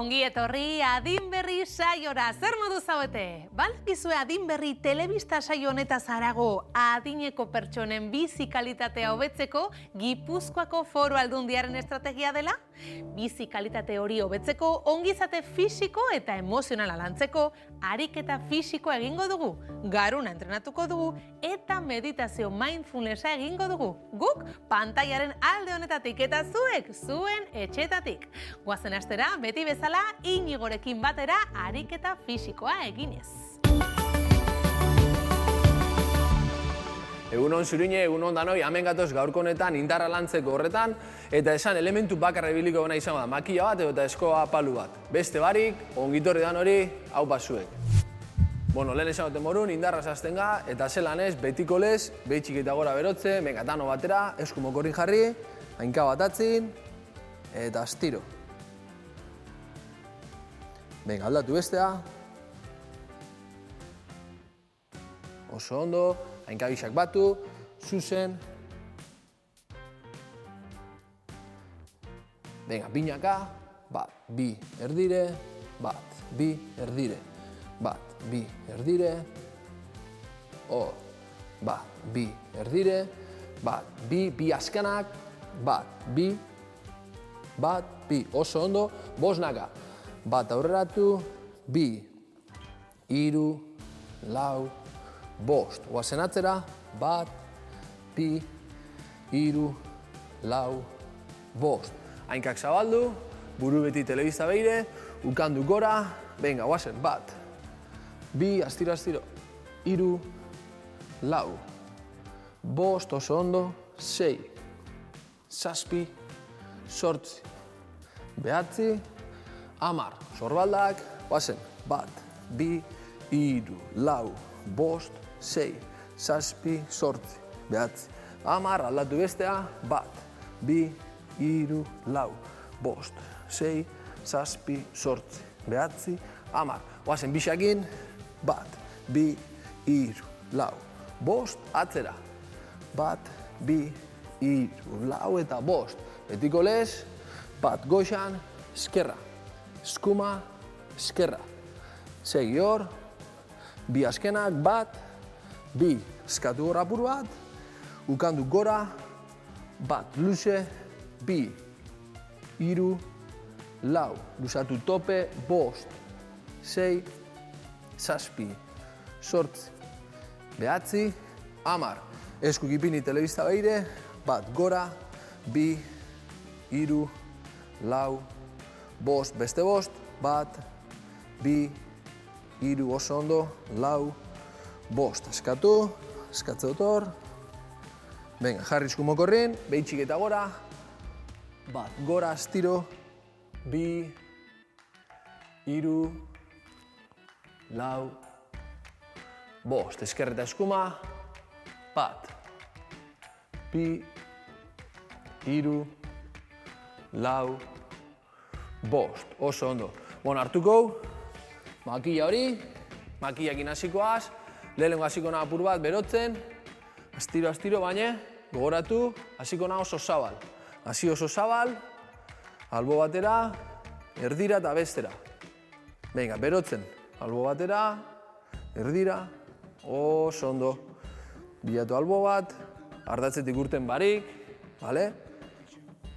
Ongi etorri Adin Berri saiora, zer modu zaudete? Balkizue Adin Berri telebista saio honetaz harago adineko pertsonen bizi kalitatea hobetzeko Gipuzkoako Foru Aldundiaren estrategia dela? Bizi kalitate hori hobetzeko ongizate fisiko eta emozionala lantzeko ariketa fisiko egingo dugu, garuna entrenatuko dugu eta meditazio mindfulnessa egingo dugu. Guk pantailaren alde honetatik eta zuek zuen etxetatik. Goazen astera, beti bezala Inigorekin batera ariketa fisikoa eginez. Egunon zurine, egunon danoi, hemen gatoz gaurko honetan indarra lantzeko horretan, eta esan elementu bakarra ibiliko gana izango da, makila bat eta eskoa palu bat. Beste barik, ongitorri dan hori, hau basuek. Bueno, lehen esan goten morun, indarra zazten ga, eta zelan ez, betiko lez, behitxik eta gora berotze, menkatano batera, esku mokorrin jarri, hainka bat atzin, eta astiro. Venga, aldatu bestea. Oso ondo, hainka bisak batu, zuzen. Venga, binaka, bat, bi, erdire, bat, bi, erdire, bat, bi, erdire, hor, bat, bi, erdire, bat, bi azkanak, bat, bi, oso ondo, bosnaka, bat aurreratu, bi, hiru, lau, bost. Oazen atzera, bat, bi, hiru, lau, bost. Hainkak zabaldu, buru beti telebista behire, ukandu gora, venga, oazen, bat, bi, astiro, hiru, lau, bost, oso ondo, sei, zazpi, sortzi, behatzi, amar, sorbaldak, oazen, bat, bi, hiru, lau, bost, sei, zazpi, sortzi, behatzi, amar, aldatu bestea, bat, bi, hiru, lau, bost, sei, zazpi, sortzi, behatzi, amar. Oazen bisakin, bat, bi, hiru, lau, bost, atzera, bat, bi, hiru, lau eta bost. Betiko lez, bat goxan, eskerra, eskuma, eskerra. Segi hor, bi azkenak, bat, bi, eskatu gora apur bat, ukandu gora, bat, luze, bi, hiru, lau, luzatu tope, bost, sei, zazpi, sortzi, behatzi, amar. Esku gipini telebista behire, bat, gora, bi, hiru, lau, bost, beste bost, bat, bi, hiru, oso ondo, lau, bost. Eskatu, eskatze otor. Venga, jarri esku mokorrin, behitxik eta gora. Bat, gora, astiro, bi, hiru, lau, bost. Eskerreta eskuma, bat, bi, hiru, lau, bost. Oso ondo. Bueno, hartuko, makila hori, makilakin hasikoaz, lehenengo hasiko nahi apur bat berotzen, astiro, baina, gogoratu, hasiko nahi oso zabal. Hasi oso zabal, albo batera, erdira eta bestera. Venga, berotzen, albo batera, erdira, oso ondo. Bilatu albo bat, ardatzetik urten barik, bale?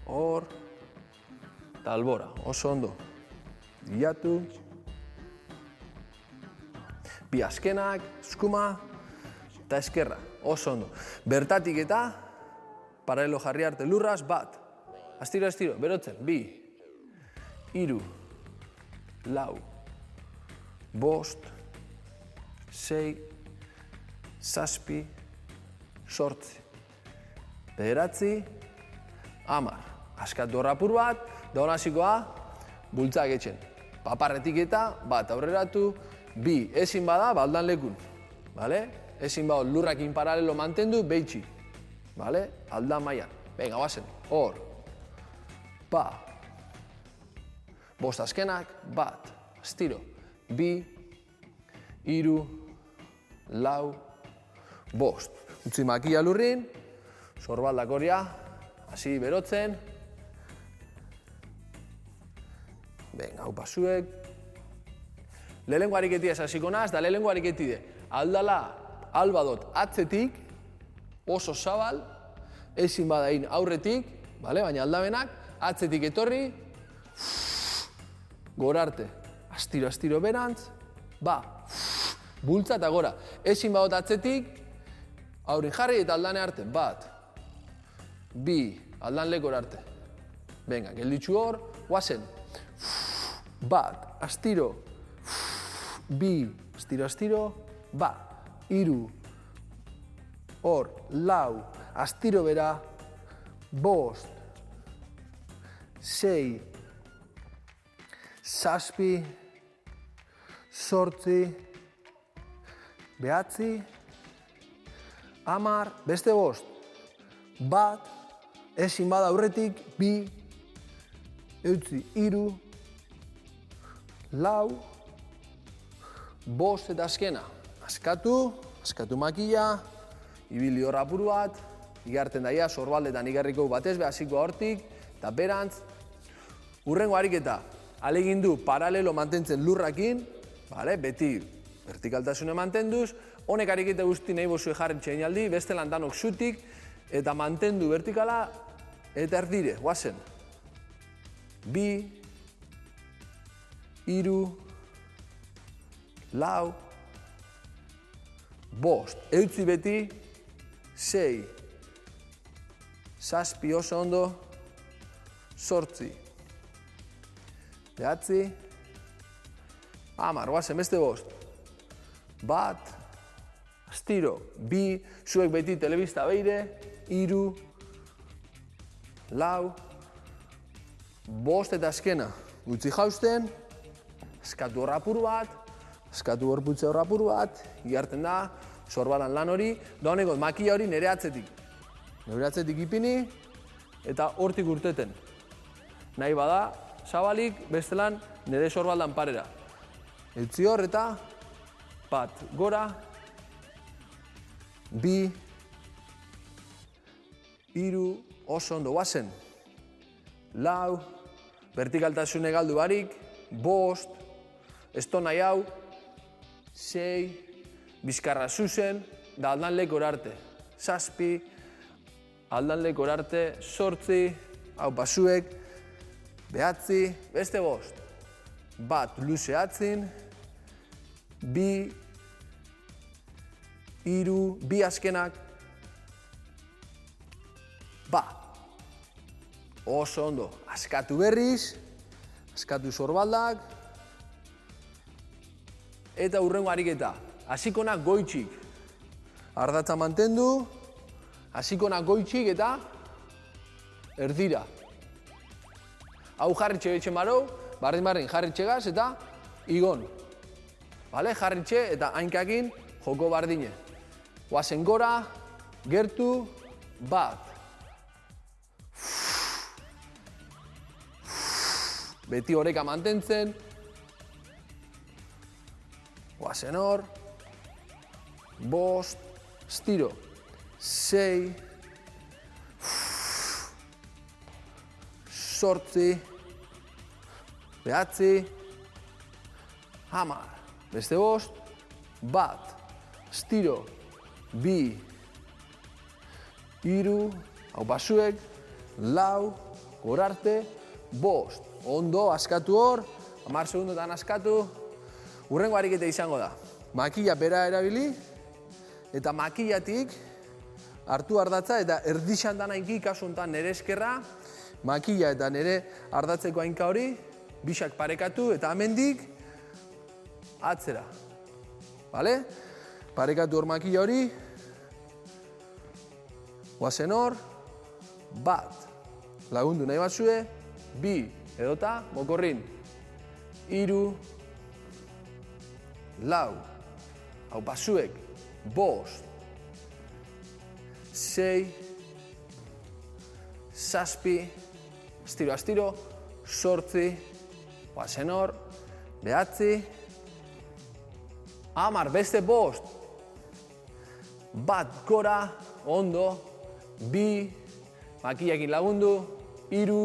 Hor, eta albora, oso ondo. Bilatu, bi azkenak, eskuma eta eskerra, oso ondo. Bertatik eta, paralelo jarri arte lurraz, bat. Astiro, berotzen, bi, hiru, lau, bost, sei, zazpi, sortzi, bederatzi, amar. Askatu horrapur bat, da honazikoa, bultzak etxen. Paparretik eta, bat aurreratu, bi, ezin bada, baldan lekun. Ezin bada, lurrakin paralelo mantendu, behitxi. Aldan maian. Venga, bazen, hor. Ba. Bost azkenak, bat. Astiro. Bi, hiru, lau, bost. Utzi makila lurrin, sorbaldak horia, hasi berotzen. Venga, hau pasuek. Lehenengo ariketia hasiko naz, da lehenengo ariketide. Aldala, albadot atzetik, oso zabal, ezin badain aurretik, baina aldabenak, atzetik etorri, gorarte. Astiro, astiro berantz, bultza eta gora. Ezin badot atzetik, aurrin jarri eta aldane arte. Bat, bi, aldan lekor arte. Venga, gelditzu hor, guazen. Bat, astiro, bi, astiro, astiro, iru, hor, lau, astiro bera, bost, sei, zazpi, zortzi, behatzi, hamar, beste bost, bat, ezin bada aurretik, bi, eutzi, iru, lau, bost eta azkena. Askatu makila, ibili hor apuru bat, igarten daia, sorbaldetan igarriko batez, behaziko hortik, eta berantz. Hurrengo ariketa, alegindu paralelo mantentzen lurrakin, beti vertikaltasune mantenduz, honek ariketa guzti nahi bozue jarri txeinaldi, beste lantanok zutik, eta mantendu vertikala, eta erdire, guazen. Bi, iru, lau, bost, eutzi beti, sei, zazpi oso ondo, zortzi, behatzi, hamar, guazen, beste bost, bat, astiro, bi, zuek beti telebista beire, iru, lau, bost eta azkena, gutxi jausten, eskatu hor apur bat, eskatu gorputze hor apur bat, igarten da, sorbalan lan hori, da honeko makila hori nire atzetik. Nire atzetik ipini, eta hortik urteten. Nahi bada, zabalik, bestelan nire sorbaldan parera. Eutzi hor eta, bat, gora, bi, iru, oso ondo guazen, lau, vertikaltasune galdu barik, bost, esto nahi hau, sei, bizkarra zuzen, da aldan lekor arte. Zazpi, aldan lekor arte, zortzi, hau pasuek, behatzi, beste bost. Bat, luze atzin, bi, iru, bi azkenak, oso ondo, askatu berriz, askatu sorbaldak, eta hurrengo ariketa, hasikonak goitxik, ardatza mantendu, hasikonak goitxik eta erdira. Hau jarritxe betxe marau, bardin jarritxe gaz eta igon. Jarritxe eta hainkakin joko bardine. Guazen gora, gertu, bat. Beti horeka mantentzen. Guazen hor. Bost. Estiro. Sei. Zortzi. Behatzi. Hamar. Beste bost. Bat. Estiro. Bi. Hiru. Hau basuek. Lau. Gorarte. Bost. Ondo, askatu hor, 10 segundotan askatu. Hurrengo ariketa izango da. Makila bera erabili, eta makilatik hartu ardatza eta erdixan dana inki, kasu honetan nire eskerra, makila eta nire ardatzeko hainka hori, bisak parekatu eta hemendik atzera. Parekatu hor makila hori, guazen hor, bat, lagundu nahi batzue, bi, edota, mokorrin, hiru, lau, hau basuek, bost, sei, zazpi, astiro, zortzi, guazen hor, behatzi, hamar, beste bost, bat gora, ondo, bi, makilakin lagundu, hiru,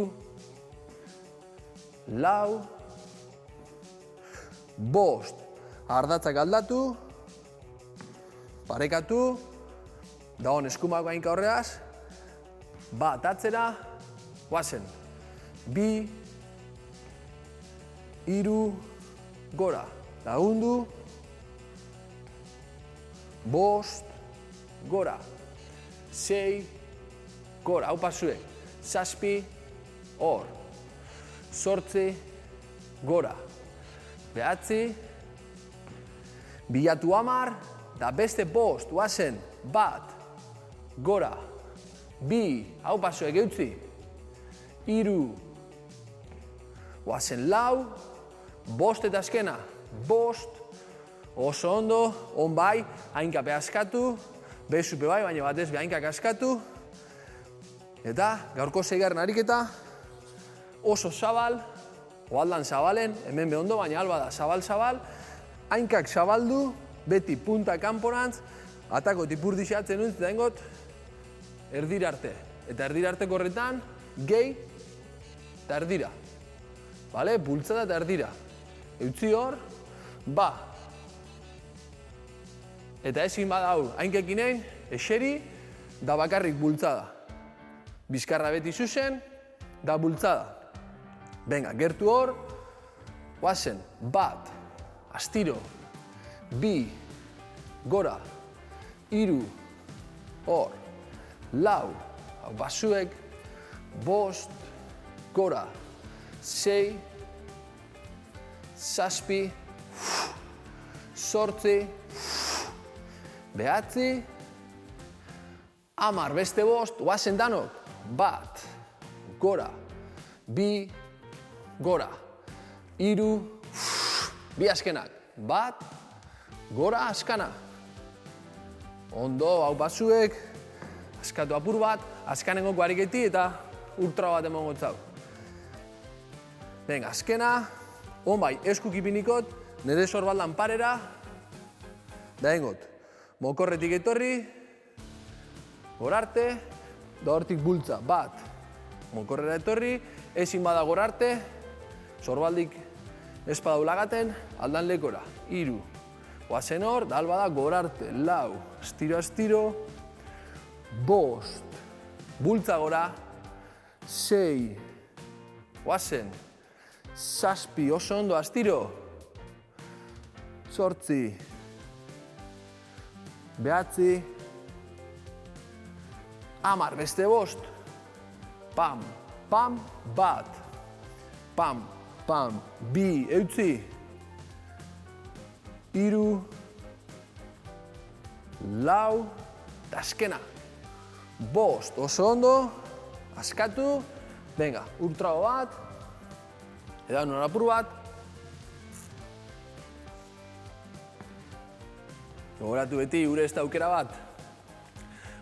lau, 5, ardatzak aldatu, parekatu, dagoen eskumak gainka horregaz, bat atzera, guazen, 2, 3, gora, lagundu, 5, gora, 6, gora, hau pasuek, 7, hor, 8, gora, 9, bilatu 10, da beste 5, guazen, 1, gora, 2, hau pasuek eutzi, 3, guazen 4, 5 eta azkena, 5, oso ondo, on bai, hainkape askatu, bezupe bai, baina batez behainkak askatu, eta gaurko 6. ariketa, oso zabal, oaldan zabalen, hemen behondo, baina alba da zabal-zabal, hainkak zabaldu, beti punta kanporantz, atako tipurdixatzen untz, da ingot, erdira arte. Eta erdira arteko horretan, gehi eta erdira. Bale? Bultzada eta erdira. Eutzi hor, ba. Eta ezin badau, hainkekin egin, eseri, da bakarrik bultzada. Bizkarra beti zuzen, da bultzada. Venga, gertu hor, guazen, 1, astiro, 2, gora, 3, hor, 4, hau basuek, 5, gora, 6, 7, 8, 9, 10, beste 5, guazen danok, 1, gora, 2, gora, 3, 2 azkenak, 1, gora, azkana. Ondo, hau basuek, askatu apur bat, azkanengo ariketi eta ultra bat emongo txau. Venga, azkena, on bai, eskuk ipinikot, nire sorbaldan parera, da engot, mokorretik etorri, gorarte, da hortik bultza, 1, mokorrera etorri, ezin bada gorarte, sorbaldik espadau lagaten, aldan lekora, 3, guazen hor, da alba da gorarte, 4, astiro, 5, bultza gora, 6, guazen, 7, oso ondo, astiro, 8, 9, 10, beste 5, pam, pam, 1, pam, pam, 2, eutzi, 3, 4, eta azkena, 5, oso ondo, askatu, venga, ultrago bat, edan nora apur bat, gogoratu beti, gure ez da aukera bat.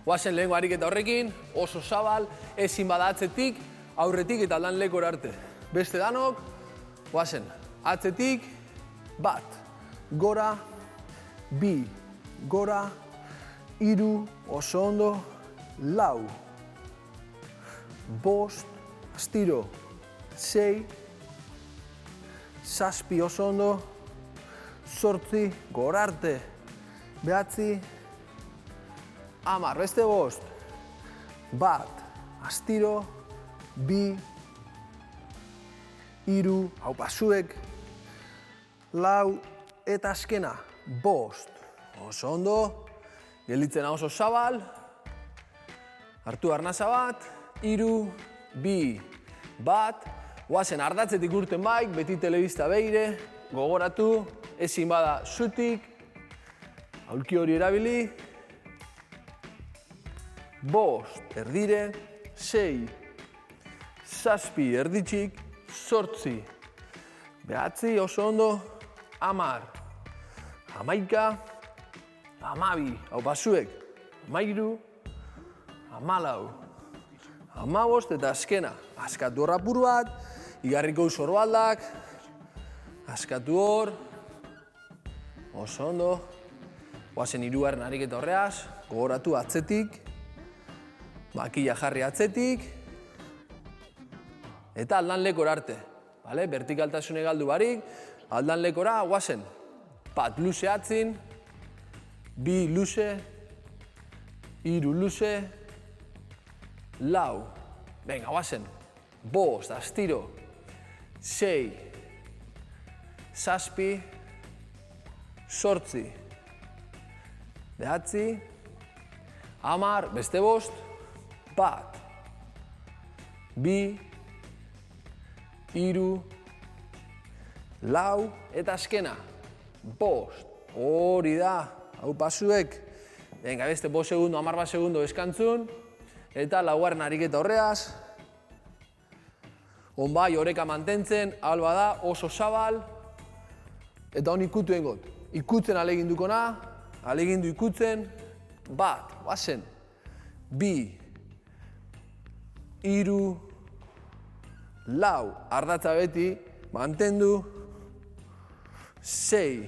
Guazen lehenko ariketa horrekin, oso zabal, ezin bada atzetik, aurretik eta aldan lekora arte. Beste danok, guazen, atzetik, 1, gora, 2, gora, 3, oso ondo, 4, 5, astiro, 6, 7, oso ondo, 8, gorarte, 9, 10, beste 5, 1, astiro, 2, 3, hau pasuek, 4, eta azkena, 5, oso ondo, gelditzen oso zabal, hartu arnaza bat, 3, 2, 1, guazen ardatzetik urten baik, beti telebista beire, gogoratu, ezin bada zutik, aulki hori erabili, 5, erdire, 6, 7, erditxik, 8, 9, oso ondo, 10, 11, 12, hau pasuek, 13, 14, 15 eta azkena. Askatu hor apur bat, igarriko sorbaldak, askatu hor, oso ondo, guazen 3. ariketa horreaz, gogoratu atzetik, makila jarri atzetik, eta aldan lekor arte. Vertikaltasune galdu barik, aldan lekora, guazen. Bat luze atzin, bi luze, hiru luze, lau. Venga, guazen. Bost, astiro. 6, 7, 8, 9, 10, beste bost, bat, bi, hiru, lau, eta azkena, bost. Hori da, hau pasuek. Venga, beste 5 segundo, 10 segundo eskantzun, eta laugarren ariketa horreaz. Onbai, oreka mantentzen, alba da, oso zabal, eta hon ikutu engot. Ikutzen aleginduko na, alegindu ikutzen, bat, guazen, bi, hiru, lau, ardatza beti, mantendu, 6,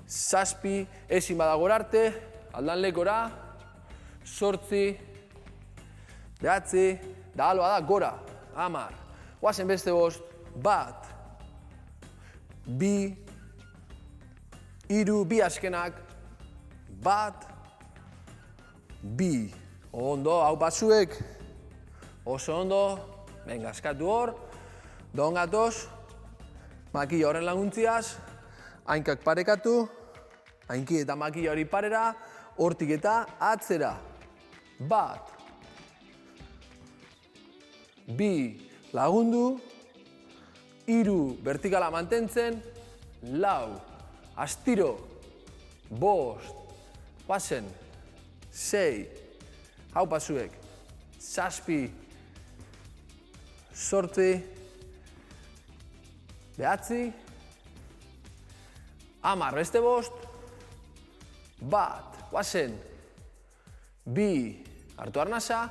7, ezin badagor arte, aldan lekora, 8, 9, da alba da, gora. 10, guazen beste bost, bat, bi, hiru, bi azkenak, bat, bi. Ondo, hau pasuek, oso ondo, venga, eskatu hor, don gatoz, makila horren laguntziaz, hainkak parekatu, hainki eta makila hori parera, hortik eta atzera, bat, bi, lagundu, hiru, vertikala mantentzen, lau, astiro, bost, guazen, 6, hau pasuek, 7, 8, 9, 10, beste bost, bat, guazen, bi, hartu arnasa,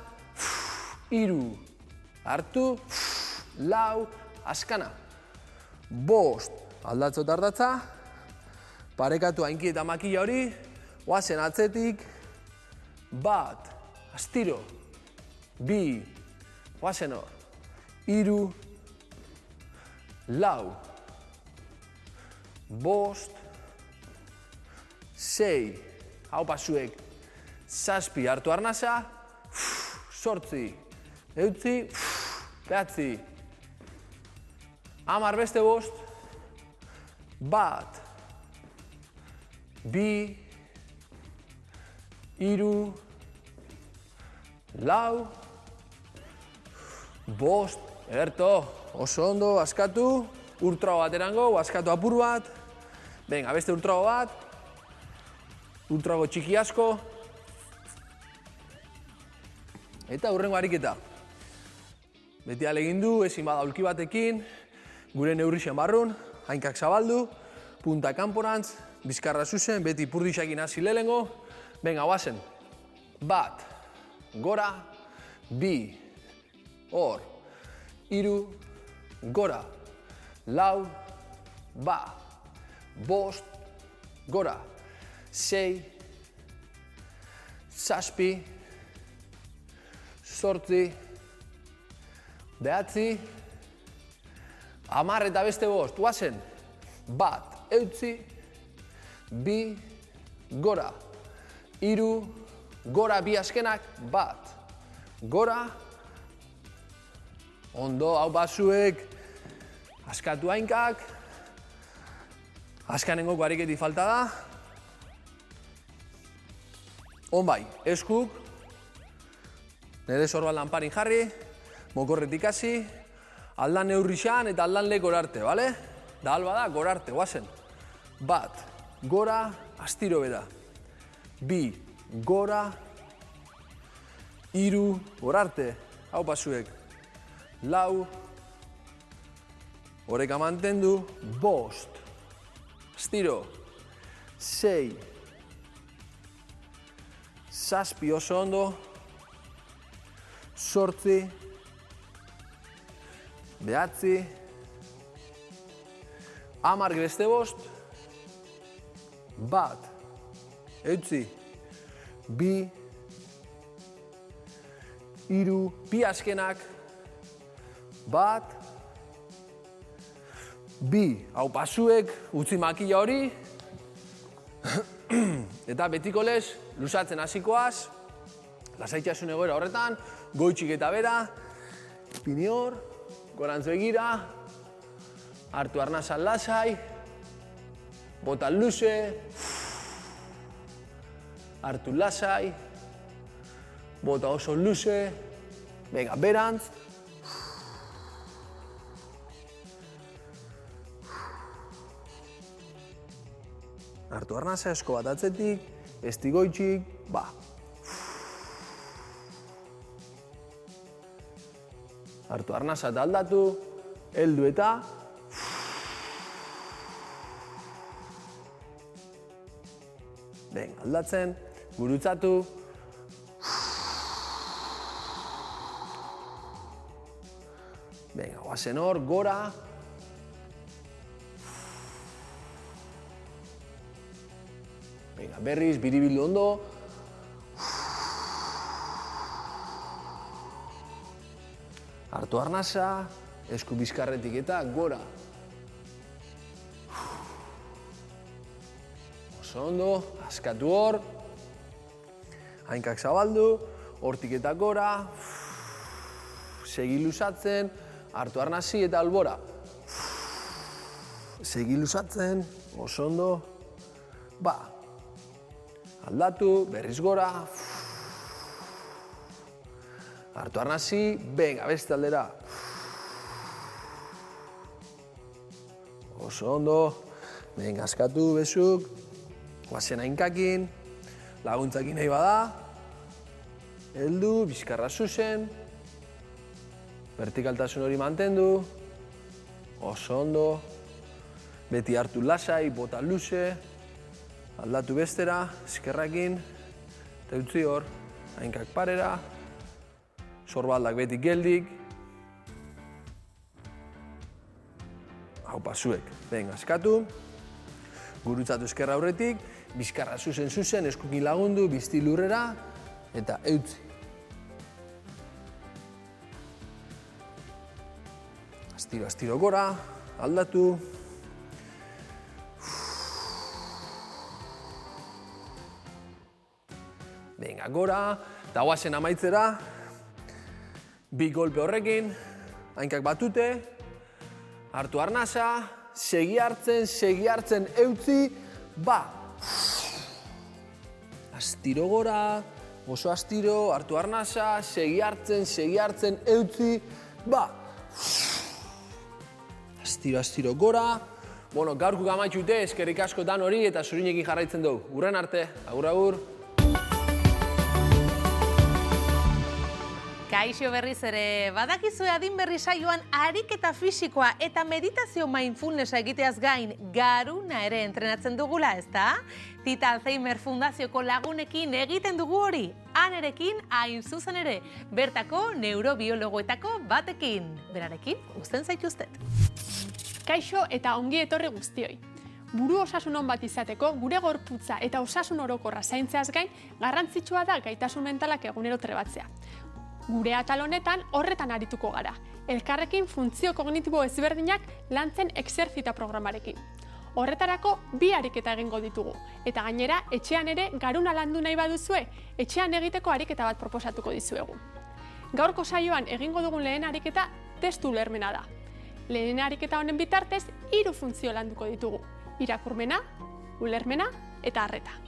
hiru, hartu, lau, askana. Bost, aldatzot ardatza, parekatu hainki eta makila hori, guazen atzetik, bat, astiro, bi, guazen hor, hiru, lau, bost, 6, hau pasuek, 7, hartu arnasa, 8, eutzi, 9, 10, beste bost, bat, bi, hiru, lau, bost, ederto, oso ondo, askatu, urtrago bat erango, askatu apur bat, venga, beste urtrago bat, urtrago txiki asko, eta hurrengo ariketa. Beti alegindu, ezin bada ulki batekin, gure neurrixen barrun, hainkak zabaldu, punta kanporantz, bizkarra zuzen, beti purdixakin hasi lehengo, venga, guazen, bat, gora, bi, hor, hiru, gora, lau, ba, bost, gora, 6, 7, 8, 9, 10 eta beste bost, guazen, bat, eutzi, bi, gora, hiru, gora, bi azkenak, bat, gora, ondo, hau basuek, askatu hainkak, askanengoko ariketi falta da, onbai, eskuk, nire sorban lanparin jarri, mokorretik hasi, aldan neurrixan eta aldan lekor arte, bale? Da alba da, gora arte, guazen. Bat, gora, astiro beda. Bi, gora, hiru, gora arte, hau pasuek. Lau, oreka mantendu, bost, astiro, 6, 7 oso ondo, 8, 9, 10 beste bost, bat, eutzi, bi, hiru, bi azkenak, bat, Bi, hau pasuek, utzi makila hori. Eta betiko lez, lusatzen hasikoaz. Lasaitasun egoera horretan, goitxik eta bera. Ipini hor, gorantz begira. Hartu arnazan lasai. Bota luze. Hartu lasai. Bota oso luze. Venga, berantz. Hartu arnaza, esko bat atzetik, estigoitxik, ba. Hartu arnaza eta aldatu, heldu eta. Venga, aldatzen, gurutzatu. Venga, guazen hor, gora. Venga, berriz, biribildu ondo. Hartu arnasa, esku bizkarretik eta gora. Oso ondo, askatu hor. Hainkak zabaldu, hortik eta gora. Segi lusatzen, hartu arnasi eta albora. Segi lusatzen, oso ondo. Ba. Aldatu, berriz gora. Hartu arnasi, venga, beste aldera. Oso ondo. Venga, askatu, bezuk. Guazen hainkakin. Laguntzakin nahi bada. Heldu, bizkarra zuzen. Vertikaltasun hori mantendu. Oso ondo. Beti hartu lasai, bota luze. Aldatu bestera, eskerrakin, eta utzi hor, hainkak parera, sorbaldak beti geldik. Hau pasuek, venga, eskatu, gurutzatu eskerra aurretik, bizkarra zuzen, eskukin lagundu, bizti lurrera, eta eutzi. Astiro, astiro gora, aldatu. Venga, gora, eta guazen amaitzera. Bi golpe horrekin, hainkak batute. Hartu arnasa, segi hartzen, eutzi, ba. Astiro gora, oso astiro, hartu arnasa, segi hartzen, eutzi, ba. Astiro, astiro gora. Bueno, gaurko amaitxute, eskerrik askotan hori eta zurinekin jarraitzen dugu. Urren arte, agur, agur. Kaixo berriz ere, badakizue adin berri saioan ariketa fisikoa eta meditazio mindfulnessa egiteaz gain garuna ere entrenatzen dugula, ezta? Tita Alzheimer Fundazioko lagunekin egiten dugu hori, anerekin hain zuzen ere, bertako neurobiologoetako batekin. Berarekin, uzten zaituztet. Kaixo eta ongi etorri guztioi. Buru osasun on bat izateko, gure gorputza eta osasun orokorra zaintzeaz gain, garrantzitsua da gaitasun mentalak egunero trebatzea. Gure atal honetan horretan arituko gara, elkarrekin funtzio kognitibo ezberdinak lantzen exercita programarekin. Horretarako bi ariketa egingo ditugu, eta gainera etxean ere garuna landu nahi baduzue, etxean egiteko ariketa bat proposatuko dizuegu. Gaurko saioan egingo dugun lehen ariketa testu ulermena da. Lehen ariketa honen bitartez 3 funtzio landuko ditugu, irakurmena, ulermena eta arreta.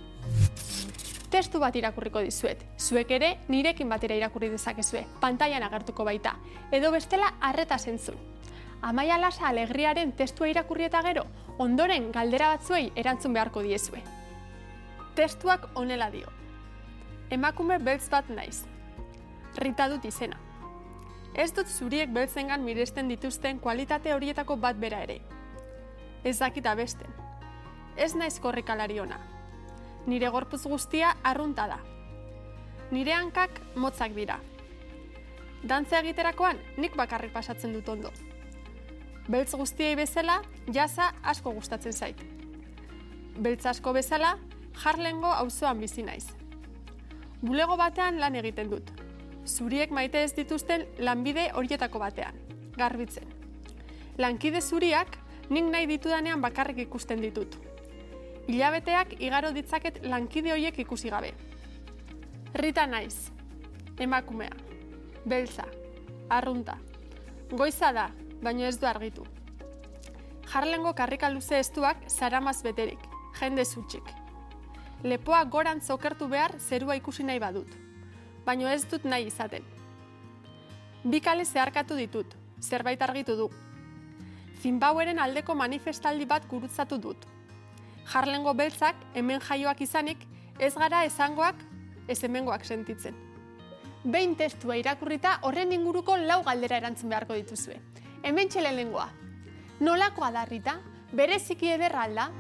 Testu bat irakurriko dizuet, zuek ere nirekin batera irakurri dezakezue, pantailan agertuko baita, edo bestela arreta zentzun. Amaia Lasa Alegriaren testua irakurri eta gero, ondoren galdera batzuei erantzun beharko diezue. Testuak honela dio. Emakume beltz bat naiz. Rita dut izena. Ez dut zuriek beltzengan miresten dituzten kualitate horietako bat bera ere. Ez dakit abesten. Ez naiz korrikalari ona. Nire gorputz guztia arrunta da. Nire hankak motzak dira. Dantza egiterakoan nik bakarrik pasatzen dut ondo. Beltz guztiei bezala, jazza asko gustatzen zait. Beltz asko bezala, Harlemgo auzoan bizi naiz. Bulego batean lan egiten dut. Zuriek maite ez dituzten lanbide horietako batean, garbitzen. Lankide zuriak nik nahi ditudanean bakarrik ikusten ditut. Hilabeteak igaro ditzaket lankide horiek ikusi gabe. Rita naiz, emakumea, beltza, arrunta. Goiza da, baino ez du argitu. Harlengo karrika luze estuak zaramaz beterik, jende zutxik. Lepoa gorantz okertu behar zerua ikusi nahi badut, baino ez dut nahi izaten. Bi kale zeharkatu ditut, zerbait argitu du. Zimbabweren aldeko manifestaldi bat gurutzatu dut. Harlengo beltzak hemen jaioak izanik, ez gara esangoak, ez hemengoak sentitzen. Behin testua irakurrita horren inguruko 4 galdera erantzun beharko dituzue. Hemen lehenengoa. Nolakoa da Rita? Bereziki ederra alda?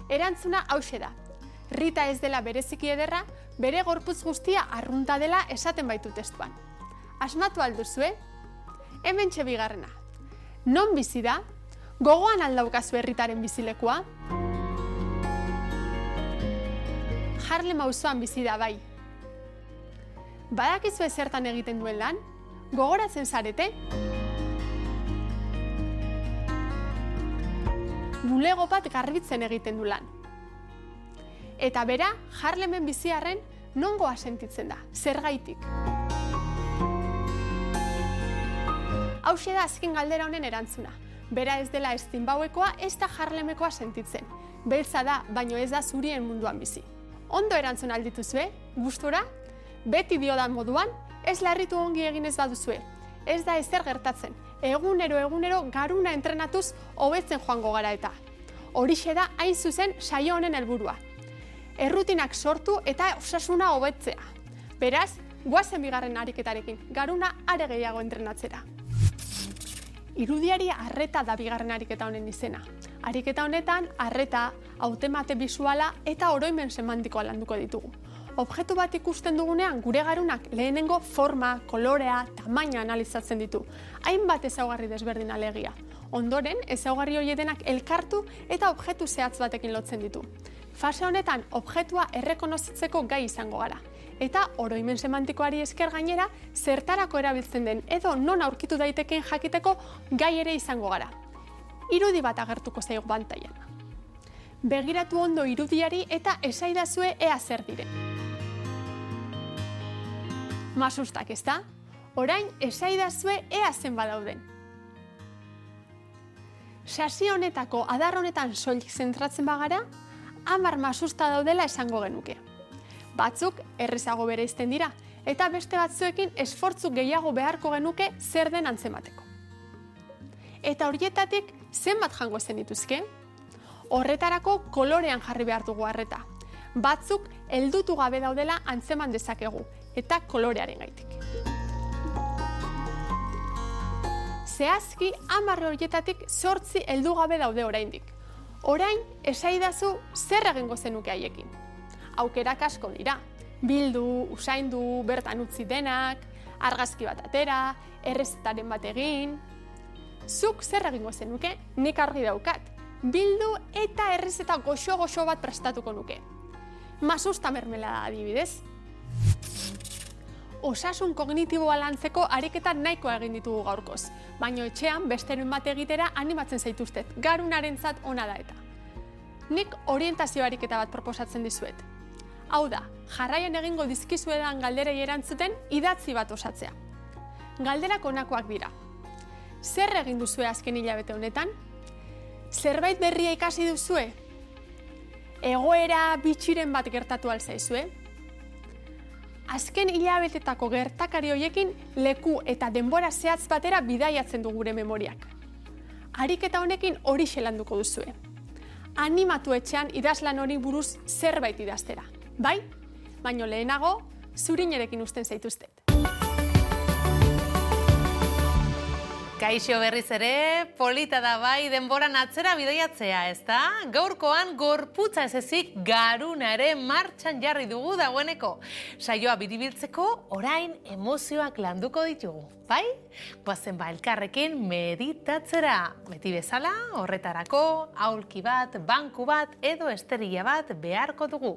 Erantzuna hauxe da. Rita ez dela bereziki ederra, bere gorputz guztia arrunta dela esaten baitu testuan. Asmatu alduzue? Hemen bigarrena. Non bizi da? Gogoan aldaukazue Ritaren bizilekua? Harlem auzoan bizi da bai. Badakizue zertan egiten duen lan? Gogoratzen zarete? Bulego bat garbitzen egiten du lan. Eta bera, Harlemen biziarren nongoa sentitzen da, zergaitik. Hauxe da azken galdera honen erantzuna. Bera ez dela ez Zimbabwekoa, ez da Harlemekoa sentitzen. Beltza da, baino ez da zurien munduan bizi. Ondo erantzun aldituzue, gustura, beti diodan moduan, ez larritu ongi egin ez baduzue. Ez da ezer gertatzen, egunero garuna entrenatuz hobetzen joango gara eta. Horixe da hain zuzen saio honen helburua. Errutinak sortu eta osasuna hobetzea. Beraz, goazen bigarren ariketarekin, garuna are gehiago entrenatzera. Irudiari arreta da bigarren ariketa honen izena. Ariketa honetan, arreta, hautemate bisuala eta oroimen semantikoa landuko ditugu. Objektu bat ikusten dugunean, gure garunak lehenengo forma, kolorea, tamaina analizatzen ditu. Hainbat ezaugarri desberdin alegia. Ondoren, ezaugarri horienak elkartu eta objektu zehatz batekin lotzen ditu. Fase honetan, objektua errekonozitzeko gai izango gara. Eta oroimen semantikoari esker gainera, zertarako erabiltzen den edo non aurkitu daiteken jakiteko gai ere izango gara. Irudi bat agertuko zaigu pantailan. Begiratu ondo irudiari eta esaidazue ea zer diren. Masustak ez da? Orain esaidazue ea zen badauden. Sasi honetako adar honetan soilik zentratzen bagara, 10 masusta daudela esango genuke. Batzuk errezago bereizten dira, eta beste batzuekin esfortzu gehiago beharko genuke zer den antzemateko. Eta horietatik zenbat jango zen dituzke? Horretarako kolorean jarri behar dugu arreta. Batzuk heldutu gabe daudela antzeman dezakegu, eta kolorearen gaitik. Zehazki 10 horietatik 8 heldu gabe daude oraindik. Orain, esaidazu zer egingo zenuke haiekin. Aukerak asko dira. Bildu, usaindu, bertan utzi denak, argazki bat atera, errezetaren bat egin. Zuk zer egingo zenuke? Nik argi daukat. Bildu eta errezeta goxo-goxo bat prestatuko nuke. Masusta mermelada adibidez. Osasun kognitiboa lantzeko ariketa nahiko egin ditugu gaurkoz, baina etxean besteren bat egitera animatzen zaituztet, garunarentzat ona da eta. Nik orientazio ariketa bat proposatzen dizuet. Hau da, jarraian egingo dizkizuedan galderei erantzuten idatzi bat osatzea. Galderak honakoak dira. Zer egin duzue azken hilabete honetan? Zerbait berria ikasi duzue? Egoera bitxiren bat gertatu alzaizue? Azken hilabetetako gertakari horiekin leku eta denbora zehatz batera bidaiatzen du gure memoriak. Ariketa honekin horixe landuko duzue. Animatu etxean idazlan hori buruz zerbait idaztera. Bai? Baino lehenago, zurinerekin uzten zaituztet. Kaixo berriz ere, polita da bai denboran atzera bidaiatzea, ezta? Gaurkoan gorputza ez ezik garuna ere martxan jarri dugu dagoeneko. Saioa biribiltzeko orain emozioak landuko ditugu, bai? Goazen ba elkarrekin meditatzera. Beti bezala, horretarako, aulki bat, banku bat edo esterila bat beharko dugu.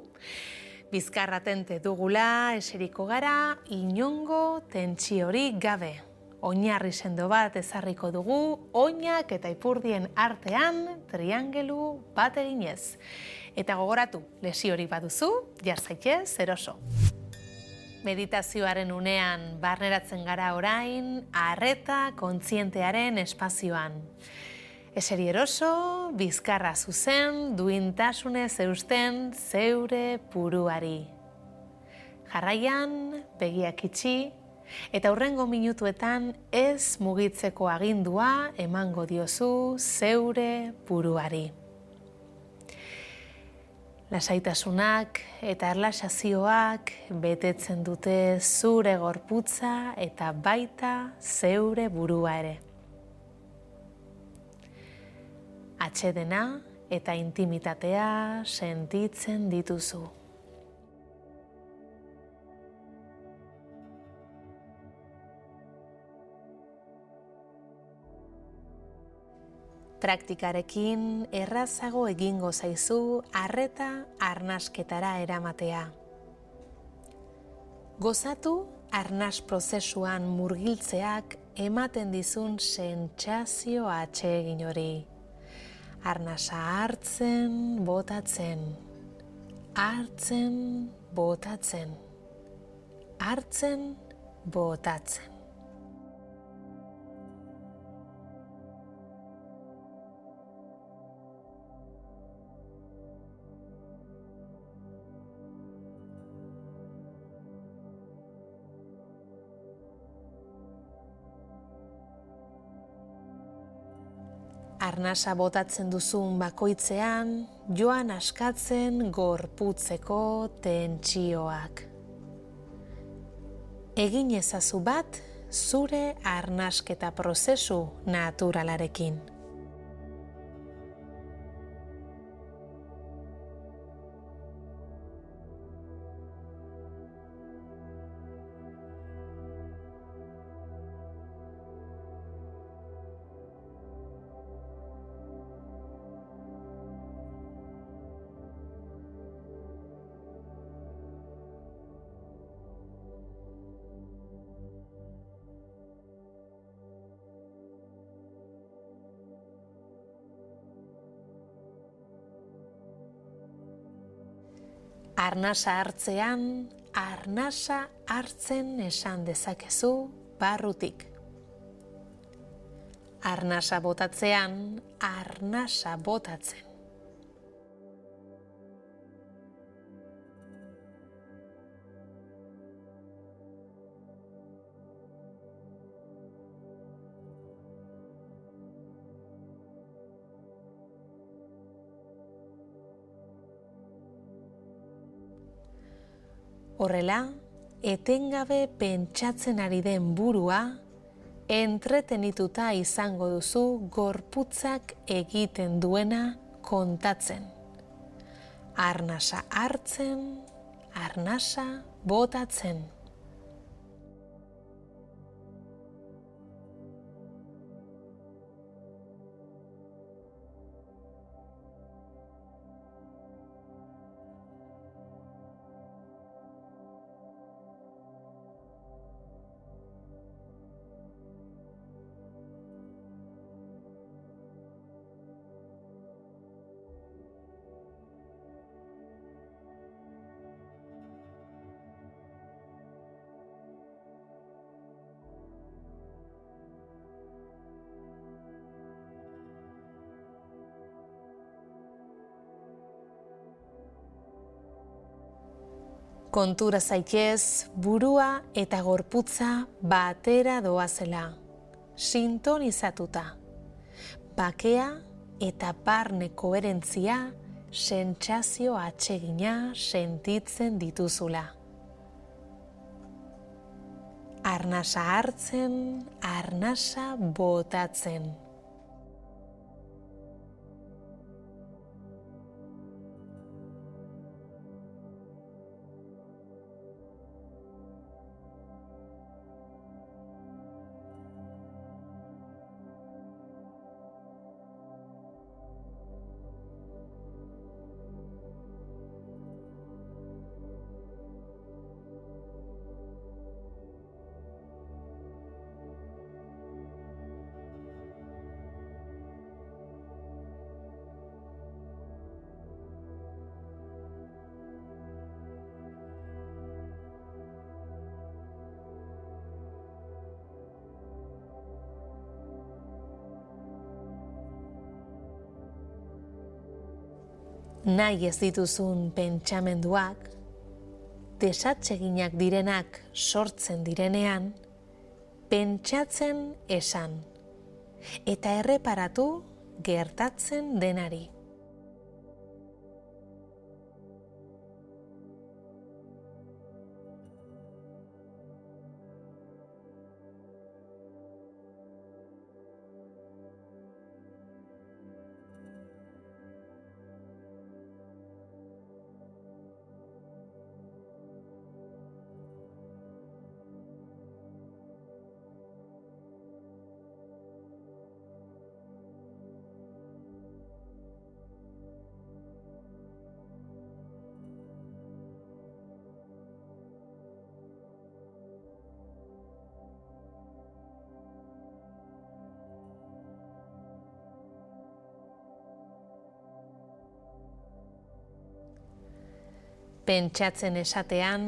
Bizkarra tente dugula, eseriko gara, inongo tentsiorik gabe. Oinarri sendo bat ezarriko dugu, oinak eta ipurdien artean triangelu bat eginez. Eta gogoratu, lesiorik baduzu, jar zaitez eroso. Meditazioaren unean barneratzen gara orain, arreta kontzientearen espazioan. Eseri eroso, bizkarra zuzen, duintasunez eusten zeure buruari. Jarraian, begiak itxi, eta hurrengo minutuetan ez mugitzeko agindua emango diozu zeure buruari. Lasaitasunak eta erlaxazioak betetzen dute zure gorputza eta baita zeure burua ere. Atsedena eta intimitatea sentitzen dituzu. Praktikarekin errazago egingo zaizu arreta arnasketara eramatea. Gozatu arnas prozesuan murgiltzeak ematen dizun sentsazio atsegin hori. Arnasa hartzen, botatzen, hartzen, botatzen, hartzen, botatzen. Arnasa botatzen duzun bakoitzean, joan askatzen gorputzeko tentsioak. Egin ezazu bat zure arnasketa prozesu naturalarekin. Arnasa hartzean, arnasa hartzen esan dezakezu barrutik. Arnasa botatzean, arnasa botatzen. Horrela, etengabe pentsatzen ari den burua, entretenituta izango duzu gorputzak egiten duena kontatzen. Arnasa hartzen, arnasa botatzen. Kontura zaitez, burua eta gorputza batera doazela, sintonizatuta. Bakea eta barne koherentzia, sentsazio atsegina sentitzen dituzula. Arnasa hartzen, arnasa botatzen. nahi ez dituzun pentsamenduak, desatseginak direnak sortzen direnean, pentsatzen esan, eta erreparatu gertatzen denari. Pentsatzen esatean,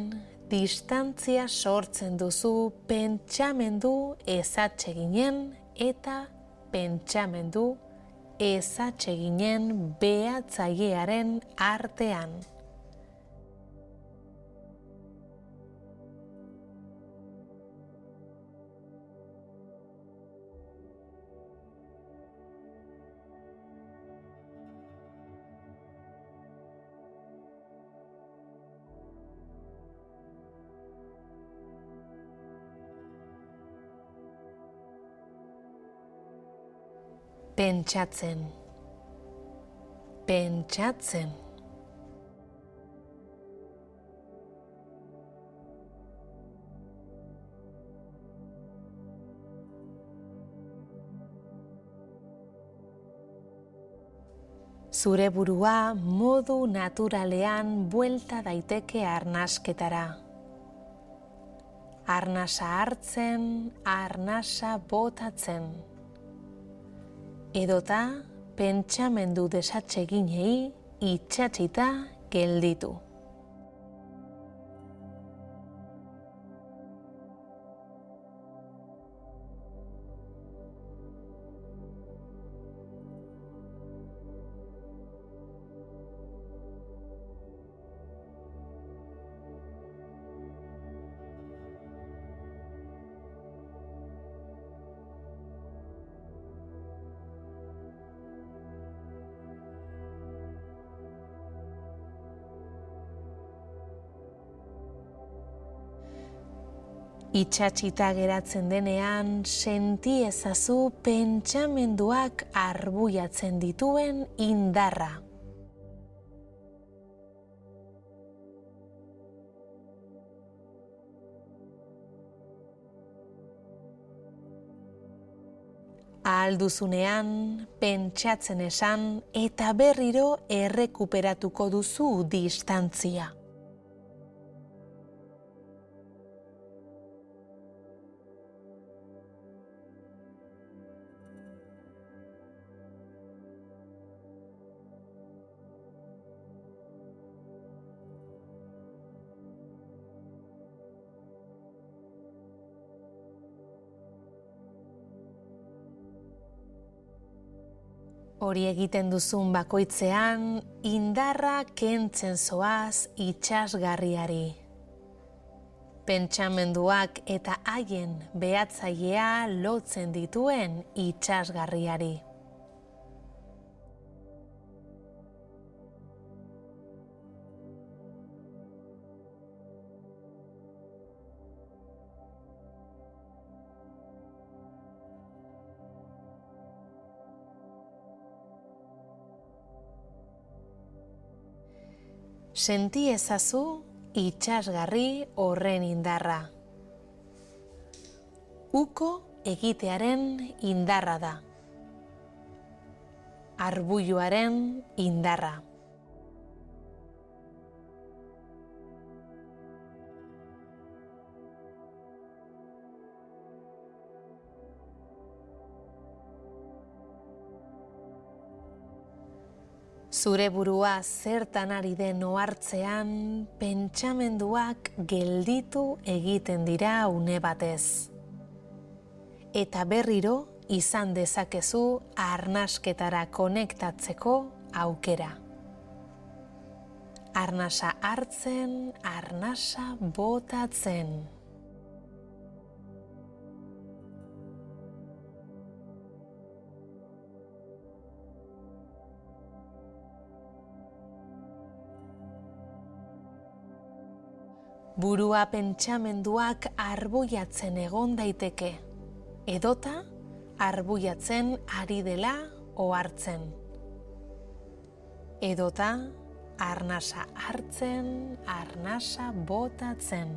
distantzia sortzen duzu pentsamendu ezatseginen eta pentsamendu ezatseginen behatzailearen artean. Pentsatzen, pentsatzen. Zure burua modu naturalean buelta daiteke arnasketara. Arnasa hartzen, arnasa botatzen. Edota pentsamendu desatseginei itsatsita gelditu. Itsatsita geratzen denean, senti ezazu pentsamenduak arbuiatzen dituen indarra. Ahal duzunean, pentsatzen esan eta berriro errekuperatuko duzu distantzia. Hori egiten duzun bakoitzean, indarra kentzen zoaz itsasgarriari. Pentsamenduak eta haien behatzailea lotzen dituen itsasgarriari. Senti ezazu itsasgarri horren indarra. Uko egitearen indarra da. Arbuiluaren indarra. Zure burua zertan ari den ohartzean, pentsamenduak gelditu egiten dira une batez. Eta berriro izan dezakezu arnasketara konektatzeko aukera. Arnasa hartzen, arnasa botatzen. Burua pentsamenduak arbuiatzen egon daiteke, edota arbuiatzen ari dela ohartzen. Edota arnasa hartzen, arnasa botatzen.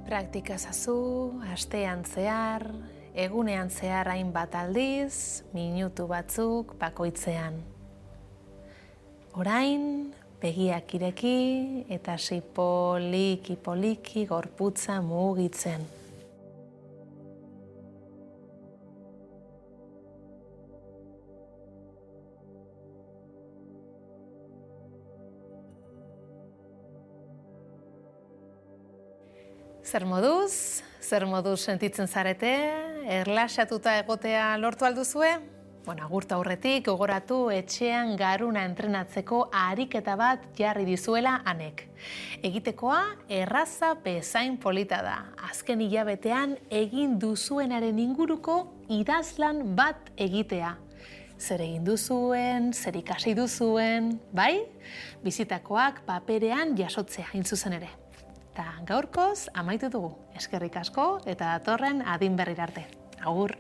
Praktika ezazu, astean zehar, egunean zehar hainbat aldiz, minutu batzuk bakoitzean. Orain, begiak ireki eta hasi poliki gorputza mugitzen. Zer moduz sentitzen zarete? Erlaxatuta egotea lortu alduzue? Agurtu aurretik gogoratu etxean garuna entrenatzeko ariketa bat jarri dizuela anek. Egitekoa erraza bezain polita da. Azken hilabetean egin duzuenaren inguruko idazlan bat egitea. Zer egin duzuen, zer ikasi duzuen, bai? Bizitakoak paperean jasotzea hain zuzen ere. Eta gaurkoz amaitu dugu. Eskerrik asko eta datorren adin berrira arte. Agur!